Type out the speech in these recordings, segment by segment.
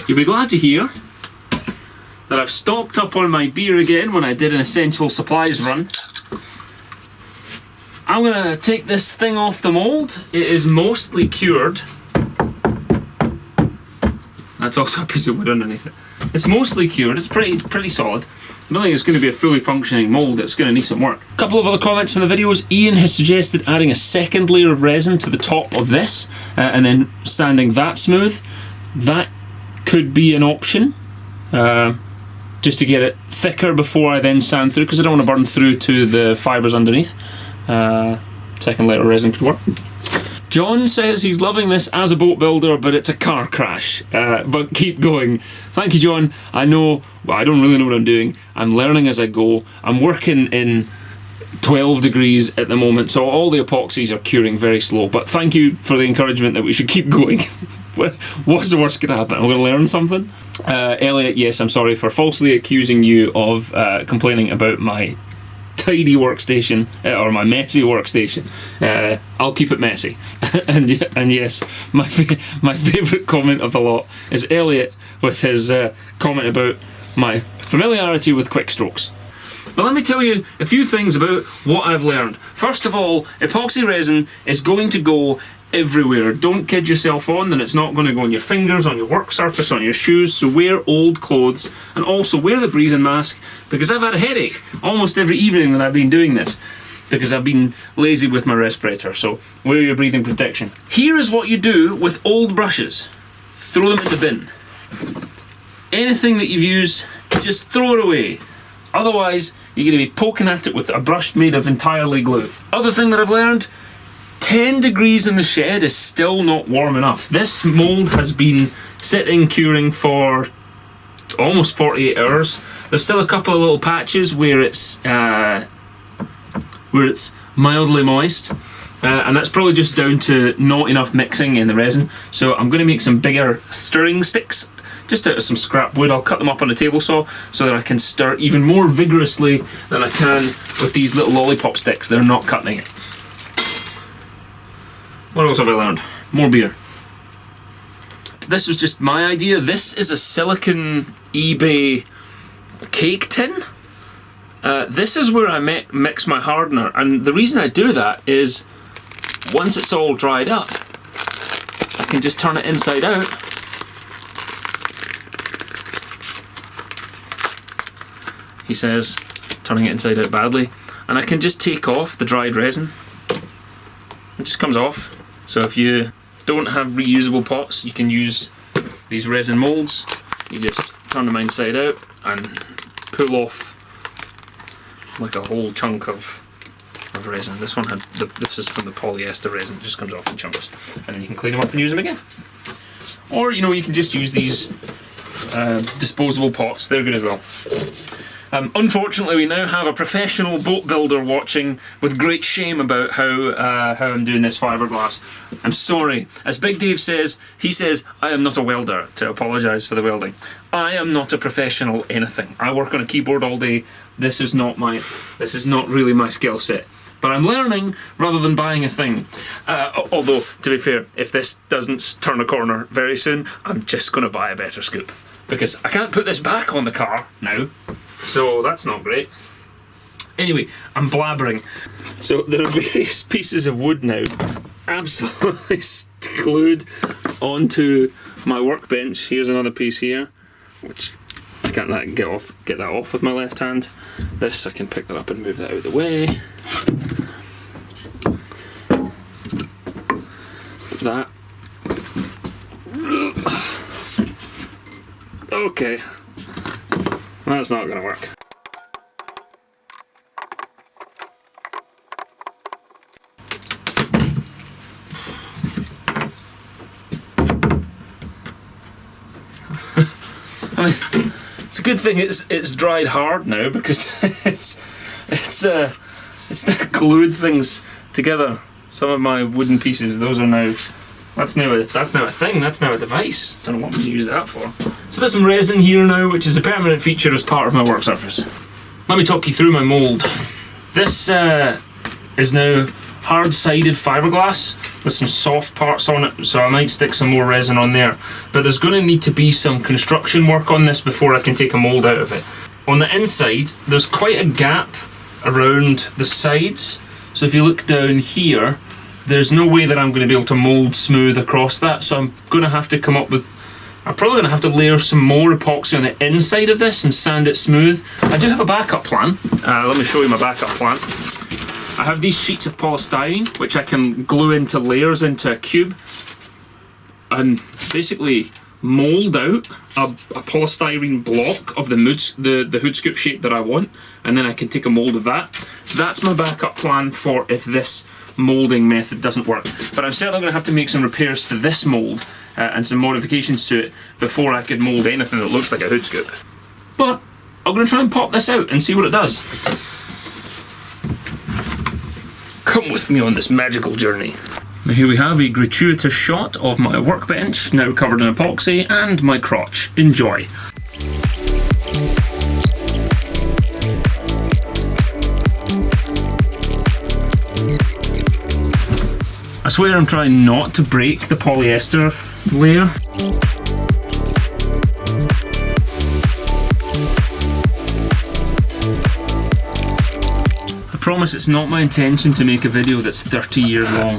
You'll be glad to hear that I've stocked up on my beer again when I did an essential supplies run. I'm going to take this thing off the mould. It is mostly cured. That's also a piece of wood underneath it. It's mostly cured, it's pretty solid. I don't think it's going to be a fully functioning mould, it's going to need some work. A couple of other comments from the videos. Ian has suggested adding a second layer of resin to the top of this and then sanding that smooth. That could be an option, just to get it thicker before I then sand through, because I don't want to burn through to the fibres underneath. Second layer of resin could work. John says he's loving this as a boat builder, but it's a car crash. But keep going. Thank you, John. I know, well, I don't really know what I'm doing. I'm learning as I go. I'm working in 12 degrees at the moment, so all the epoxies are curing very slow. But thank you for the encouragement that we should keep going. What's the worst going to happen? I'm going to learn something. Elliot, yes, I'm sorry for falsely accusing you of complaining about my tidy workstation, or my messy workstation. I'll keep it messy. and yes, my favourite comment of the lot is Elliot with his comment about my familiarity with quick strokes. But let me tell you a few things about what I've learned. First of all, epoxy resin is going to go everywhere. Don't kid yourself on that it's not going to go on your fingers, on your work surface, on your shoes. So wear old clothes, and also wear the breathing mask, because I've had a headache almost every evening that I've been doing this because I've been lazy with my respirator. So wear your breathing protection. Here is what you do with old brushes. Throw them in the bin. Anything that you've used, just throw it away. Otherwise, you're going to be poking at it with a brush made of entirely glue. Other thing that I've learned, 10 degrees in the shed is still not warm enough. This mould has been sitting curing for almost 48 hours. There's still a couple of little patches where it's mildly moist, and that's probably just down to not enough mixing in the resin. So I'm going to make some bigger stirring sticks just out of some scrap wood. I'll cut them up on a table saw so that I can stir even more vigorously than I can with these little lollipop sticks. They're not cutting it. What else have I learned? More beer. This was just my idea. This is a silicon eBay cake tin. This is where I mix my hardener, and the reason I do that is once it's all dried up, I can just turn it inside out. He says, turning it inside out badly, and I can just take off the dried resin. It just comes off. So if you don't have reusable pots, you can use these resin moulds. You just turn them inside out and pull off like a whole chunk of resin. This one this is from the polyester resin. It just comes off in chunks, and then you can clean them up and use them again. Or you can just use these disposable pots. They're good as well. Unfortunately, we now have a professional boat builder watching with great shame about how I'm doing this fiberglass. I'm sorry. As Big Dave says, he says, I am not a welder, to apologise for the welding. I am not a professional anything. I work on a keyboard all day. This is not really my skill set. But I'm learning rather than buying a thing. Although, to be fair, if this doesn't turn a corner very soon, I'm just going to buy a better scoop. Because I can't put this back on the car now. So that's not great. Anyway, I'm blabbering. So there are various pieces of wood now absolutely glued onto my workbench. Here's another piece here, which I can't get that off with my left hand. This, I can pick that up and move that out of the way. That. Okay. That's not going to work. I mean, it's a good thing it's dried hard now, because it's glued things together. Some of my wooden pieces, those are now. That's now a thing. That's now a device. Don't know what I'm going to use that for. So there's some resin here now, which is a permanent feature as part of my work surface. Let me talk you through my mould. This is now hard-sided fiberglass with some soft parts on it, so I might stick some more resin on there. But there's going to need to be some construction work on this before I can take a mould out of it. On the inside, there's quite a gap around the sides, so if you look down here, there's no way that I'm going to be able to mould smooth across that, so I'm going to have to come up with... I'm probably going to have to layer some more epoxy on the inside of this and sand it smooth. I do have a backup plan. Let me show you my backup plan. I have these sheets of polystyrene, which I can glue into layers into a cube and basically mould out a polystyrene block of the hood scoop shape that I want, and then I can take a mould of that. That's my backup plan for if this moulding method doesn't work. But I'm certainly going to have to make some repairs to this mould and some modifications to it before I could mould anything that looks like a hood scoop. But I'm going to try and pop this out and see what it does. Come with me on this magical journey. Now here we have a gratuitous shot of my workbench, now covered in epoxy, and my crotch. Enjoy. I swear I'm trying not to break the polyester layer. I promise it's not my intention to make a video that's 30 years long.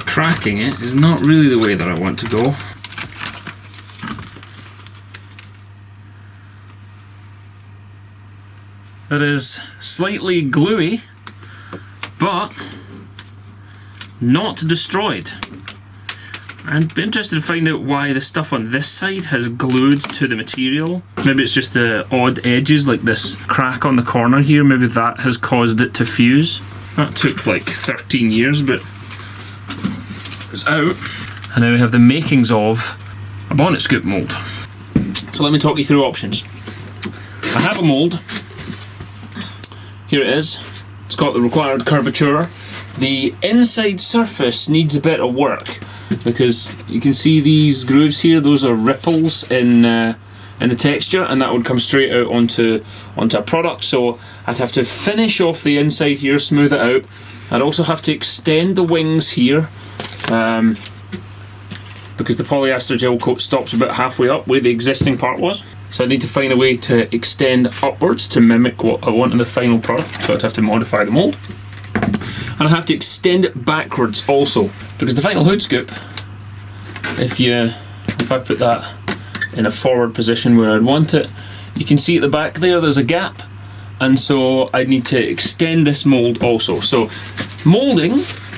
Cracking it is not really the way that I want to go. It is slightly gluey, but not destroyed. I'd be interested to find out why the stuff on this side has glued to the material. Maybe it's just the odd edges, like this crack on the corner here. Maybe that has caused it to fuse. That took like 13 years, but it's out. And now we have the makings of a bonnet scoop mould. So let me talk you through options. I have a mould. Here it is. It's got the required curvature. The inside surface needs a bit of work because you can see these grooves here. Those are ripples in the texture, and that would come straight out onto a product. So I'd have to finish off the inside here, smooth it out. I'd also have to extend the wings here because the polyester gel coat stops about halfway up where the existing part was. So I need to find a way to extend upwards to mimic what I want in the final product. So I'd have to modify the mould. And I have to extend it backwards also, because the final hood scoop, if I put that in a forward position where I'd want it, you can see at the back there's a gap, and so I need to extend this mould also. So moulding,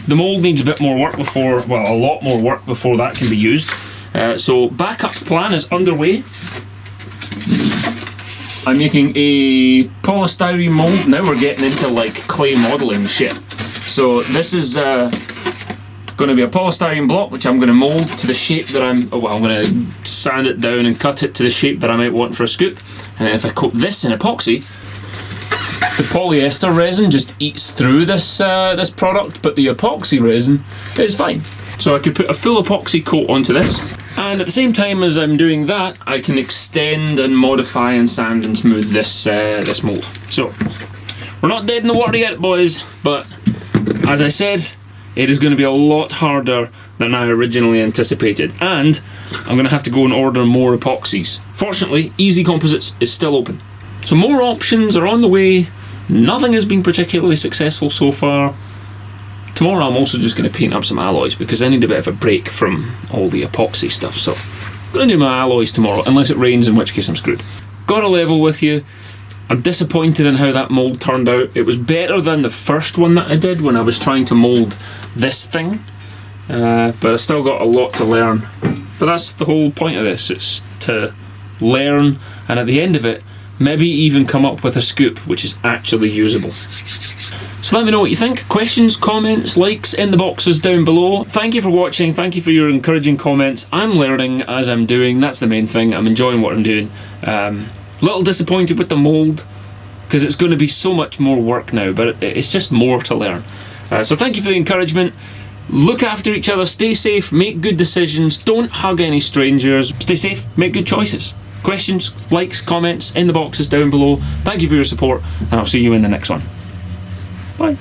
the mould needs a bit more work before, well, a lot more work before that can be used. So backup plan is underway. I'm making a polystyrene mould. Now we're getting into like clay modelling shit. So this is going to be a polystyrene block which I'm going to mould to the shape that I'm going to sand it down and cut it to the shape that I might want for a scoop. And then if I coat this in epoxy, the polyester resin just eats through this product, but the epoxy resin is fine. So I could put a full epoxy coat onto this, and at the same time as I'm doing that, I can extend and modify and sand and smooth this mould. So we're not dead in the water yet, boys, but as I said, it is going to be a lot harder than I originally anticipated, and I'm going to have to go and order more epoxies. Fortunately, Easy Composites is still open. So more options are on the way. Nothing has been particularly successful so far. Tomorrow I'm also just going to paint up some alloys because I need a bit of a break from all the epoxy stuff. So I'm going to do my alloys tomorrow, unless it rains, in which case I'm screwed. Got to level with you. I'm disappointed in how that mould turned out. It was better than the first one that I did when I was trying to mould this thing. But I still got a lot to learn. But that's the whole point of this. It's to learn, and at the end of it, maybe even come up with a scoop which is actually usable. So let me know what you think. Questions, comments, likes in the boxes down below. Thank you for watching. Thank you for your encouraging comments. I'm learning as I'm doing. That's the main thing. I'm enjoying what I'm doing. Little disappointed with the mould because it's going to be so much more work now, but it's just more to learn. So thank you for the encouragement. Look after each other, stay safe, make good decisions, don't hug any strangers, stay safe, make good choices. Questions, likes, comments in the boxes down below. Thank you for your support, and I'll see you in the next one. Bye.